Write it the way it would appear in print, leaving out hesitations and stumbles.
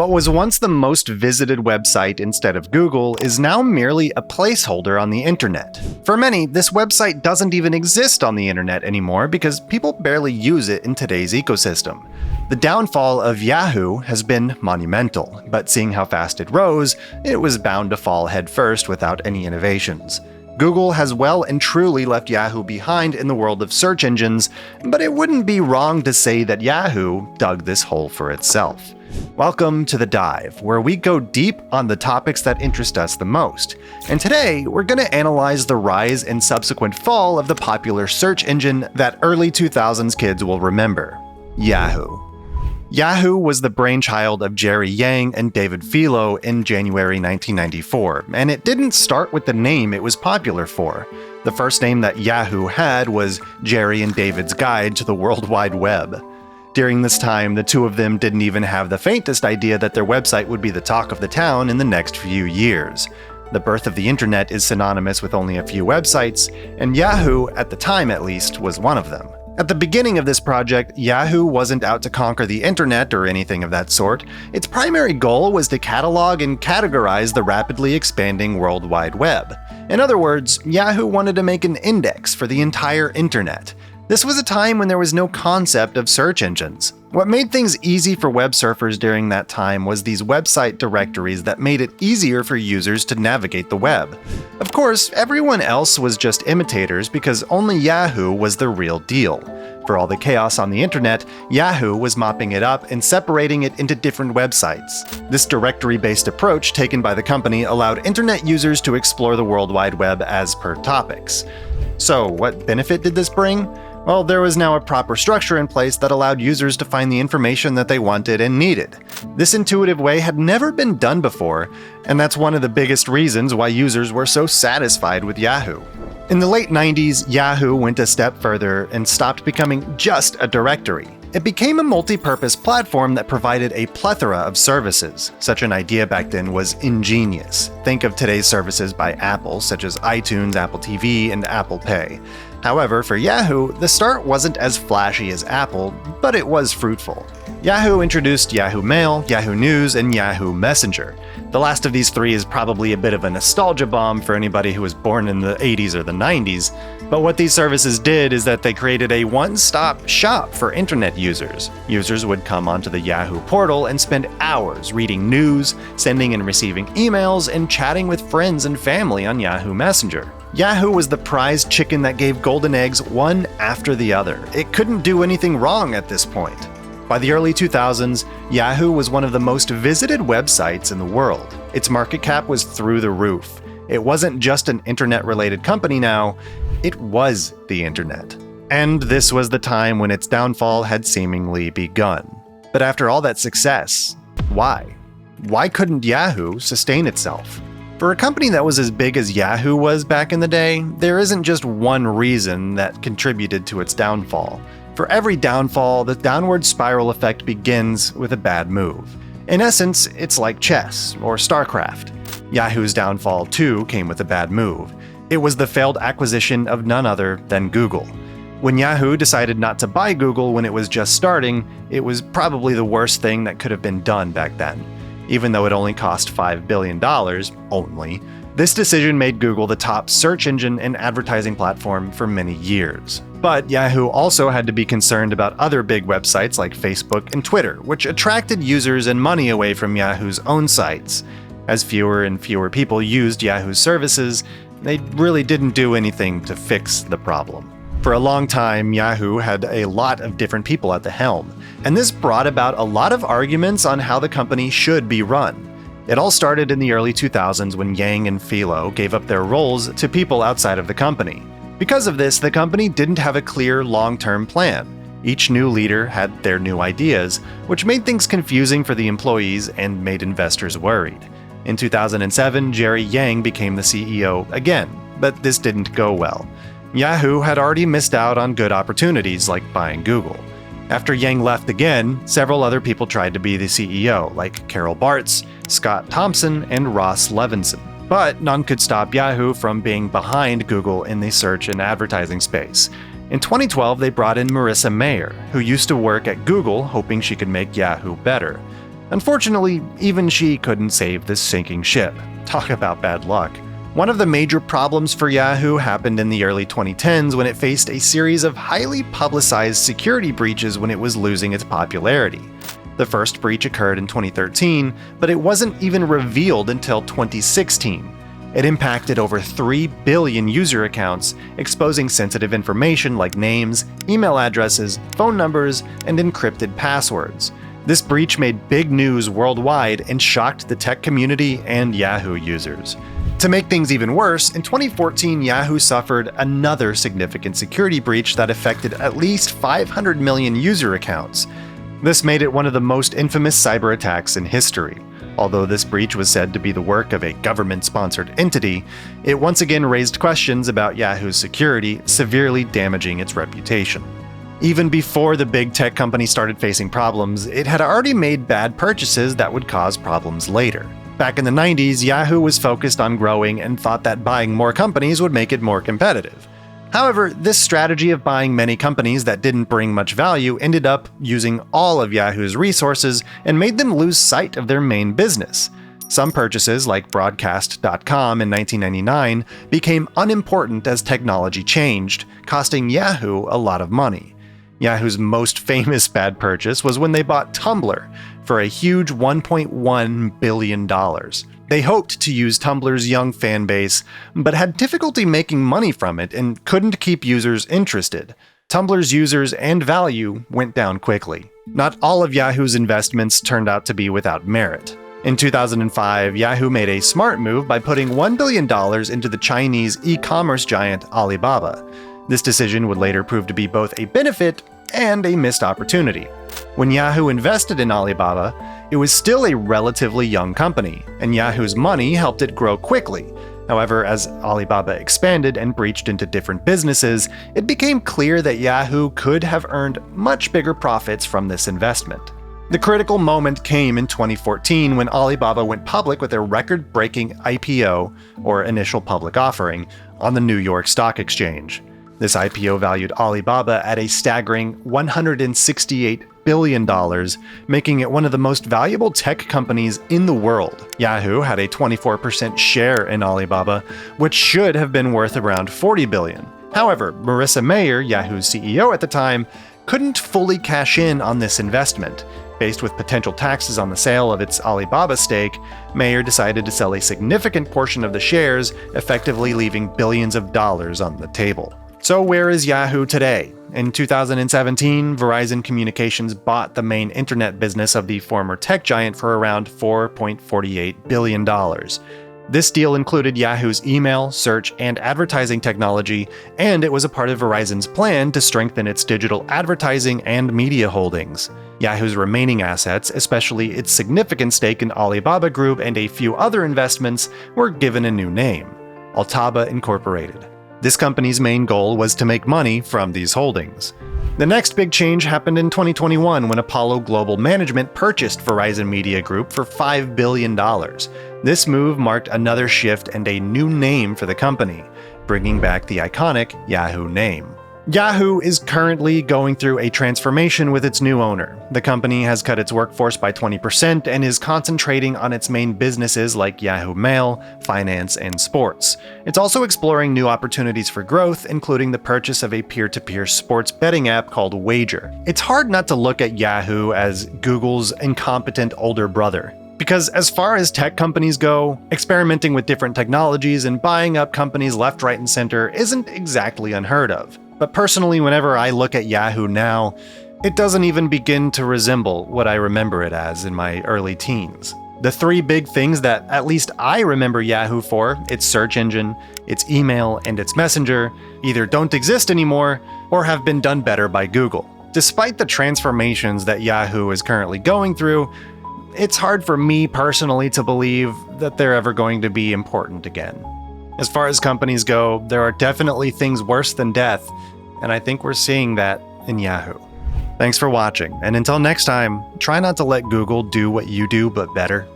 What was once the most visited website instead of Google is now merely a placeholder on the internet. For many, this website doesn't even exist on the internet anymore because people barely use it in today's ecosystem. The downfall of Yahoo has been monumental, but seeing how fast it rose, it was bound to fall headfirst without any innovations. Google has well and truly left Yahoo behind in the world of search engines, but it wouldn't be wrong to say that Yahoo dug this hole for itself. Welcome to The Dive, where we go deep on the topics that interest us the most. And today, we're going to analyze the rise and subsequent fall of the popular search engine that early 2000s kids will remember: Yahoo. Yahoo was the brainchild of Jerry Yang and David Filo in January 1994, and it didn't start with the name it was popular for. The first name that Yahoo had was Jerry and David's Guide to the World Wide Web. During this time, the two of them didn't even have the faintest idea that their website would be the talk of the town in the next few years. The birth of the internet is synonymous with only a few websites, and Yahoo, at the time at least, was one of them. At the beginning of this project, Yahoo wasn't out to conquer the internet or anything of that sort. Its primary goal was to catalog and categorize the rapidly expanding World Wide Web. In other words, Yahoo wanted to make an index for the entire internet. This was a time when there was no concept of search engines. What made things easy for web surfers during that time was these website directories that made it easier for users to navigate the web. Of course, everyone else was just imitators because only Yahoo was the real deal. For all the chaos on the internet, Yahoo was mopping it up and separating it into different websites. This directory-based approach taken by the company allowed internet users to explore the World Wide Web as per topics. So, what benefit did this bring? Well, there was now a proper structure in place that allowed users to find the information that they wanted and needed. This intuitive way had never been done before, and that's one of the biggest reasons why users were so satisfied with Yahoo. In the late 90s, Yahoo went a step further and stopped becoming just a directory. It became a multi-purpose platform that provided a plethora of services. Such an idea back then was ingenious. Think of today's services by Apple, such as iTunes, Apple TV, and Apple Pay. However, for Yahoo, the start wasn't as flashy as Apple, but it was fruitful. Yahoo introduced Yahoo Mail, Yahoo News, and Yahoo Messenger. The last of these three is probably a bit of a nostalgia bomb for anybody who was born in the 80s or the 90s, but what these services did is that they created a one-stop shop for internet users. Users would come onto the Yahoo portal and spend hours reading news, sending and receiving emails, and chatting with friends and family on Yahoo Messenger. Yahoo was the prized chicken that gave golden eggs one after the other. It couldn't do anything wrong at this point. By the early 2000s, Yahoo was one of the most visited websites in the world. Its market cap was through the roof. It wasn't just an internet-related company now, it was the internet. And this was the time when its downfall had seemingly begun. But after all that success, why? Why couldn't Yahoo sustain itself? For a company that was as big as Yahoo was back in the day, there isn't just one reason that contributed to its downfall. For every downfall, the downward spiral effect begins with a bad move. In essence, it's like chess or StarCraft. Yahoo's downfall too came with a bad move. It was the failed acquisition of none other than Google. When Yahoo decided not to buy Google when it was just starting, it was probably the worst thing that could have been done back then. Even though it only cost $5 billion, only, this decision made Google the top search engine and advertising platform for many years. But Yahoo also had to be concerned about other big websites like Facebook and Twitter, which attracted users and money away from Yahoo's own sites. As fewer and fewer people used Yahoo's services, they really didn't do anything to fix the problem. For a long time, Yahoo had a lot of different people at the helm, and this brought about a lot of arguments on how the company should be run. It all started in the early 2000s when Yang and Filo gave up their roles to people outside of the company. Because of this, the company didn't have a clear long-term plan. Each new leader had their new ideas, which made things confusing for the employees and made investors worried. In 2007, Jerry Yang became the CEO again, but this didn't go well. Yahoo had already missed out on good opportunities like buying Google. After Yang left again, several other people tried to be the CEO, like Carol Bartz, Scott Thompson, and Ross Levinson. But none could stop Yahoo from being behind Google in the search and advertising space. In 2012, they brought in Marissa Mayer, who used to work at Google hoping she could make Yahoo better. Unfortunately, even she couldn't save this sinking ship. Talk about bad luck. One of the major problems for Yahoo happened in the early 2010s when it faced a series of highly publicized security breaches when it was losing its popularity. The first breach occurred in 2013, but it wasn't even revealed until 2016. It impacted over 3 billion user accounts, exposing sensitive information like names, email addresses, phone numbers, and encrypted passwords. This breach made big news worldwide and shocked the tech community and Yahoo users. To make things even worse, in 2014, Yahoo suffered another significant security breach that affected at least 500 million user accounts. This made it one of the most infamous cyber attacks in history. Although this breach was said to be the work of a government-sponsored entity, it once again raised questions about Yahoo's security, severely damaging its reputation. Even before the big tech company started facing problems, it had already made bad purchases that would cause problems later. Back in the 90s, Yahoo was focused on growing and thought that buying more companies would make it more competitive. However, this strategy of buying many companies that didn't bring much value ended up using all of Yahoo's resources and made them lose sight of their main business. Some purchases, like Broadcast.com in 1999, became unimportant as technology changed, costing Yahoo a lot of money. Yahoo's most famous bad purchase was when they bought Tumblr for a huge $1.1 billion. They hoped to use Tumblr's young fan base, but had difficulty making money from it and couldn't keep users interested. Tumblr's users and value went down quickly. Not all of Yahoo's investments turned out to be without merit. In 2005, Yahoo made a smart move by putting $1 billion into the Chinese e-commerce giant Alibaba. This decision would later prove to be both a benefit and a missed opportunity. When Yahoo invested in Alibaba, it was still a relatively young company, and Yahoo's money helped it grow quickly. However, as Alibaba expanded and breached into different businesses, it became clear that Yahoo could have earned much bigger profits from this investment. The critical moment came in 2014 when Alibaba went public with a record-breaking IPO, or initial public offering, on the New York Stock Exchange. This IPO valued Alibaba at a staggering $168 billion, making it one of the most valuable tech companies in the world. Yahoo had a 24% share in Alibaba, which should have been worth around $40 billion. However, Marissa Mayer, Yahoo's CEO at the time, couldn't fully cash in on this investment. Faced with potential taxes on the sale of its Alibaba stake, Mayer decided to sell a significant portion of the shares, effectively leaving billions of dollars on the table. So where is Yahoo today? In 2017, Verizon Communications bought the main internet business of the former tech giant for around $4.48 billion. This deal included Yahoo's email, search, and advertising technology, and it was a part of Verizon's plan to strengthen its digital advertising and media holdings. Yahoo's remaining assets, especially its significant stake in Alibaba Group and a few other investments, were given a new name: Altaba Incorporated. This company's main goal was to make money from these holdings. The next big change happened in 2021 when Apollo Global Management purchased Verizon Media Group for $5 billion. This move marked another shift and a new name for the company, bringing back the iconic Yahoo name. Yahoo is currently going through a transformation with its new owner. The company has cut its workforce by 20% and is concentrating on its main businesses like Yahoo Mail, finance, and sports. It's also exploring new opportunities for growth, including the purchase of a peer-to-peer sports betting app called Wager. It's hard not to look at Yahoo as Google's incompetent older brother. Because as far as tech companies go, experimenting with different technologies and buying up companies left, right, and center isn't exactly unheard of. But personally, whenever I look at Yahoo now, it doesn't even begin to resemble what I remember it as in my early teens. The three big things that at least I remember Yahoo for, its search engine, its email, and its messenger, either don't exist anymore or have been done better by Google. Despite the transformations that Yahoo is currently going through, it's hard for me personally to believe that they're ever going to be important again. As far as companies go, there are definitely things worse than death, and I think we're seeing that in Yahoo. Thanks for watching, and until next time, try not to let Google do what you do but better.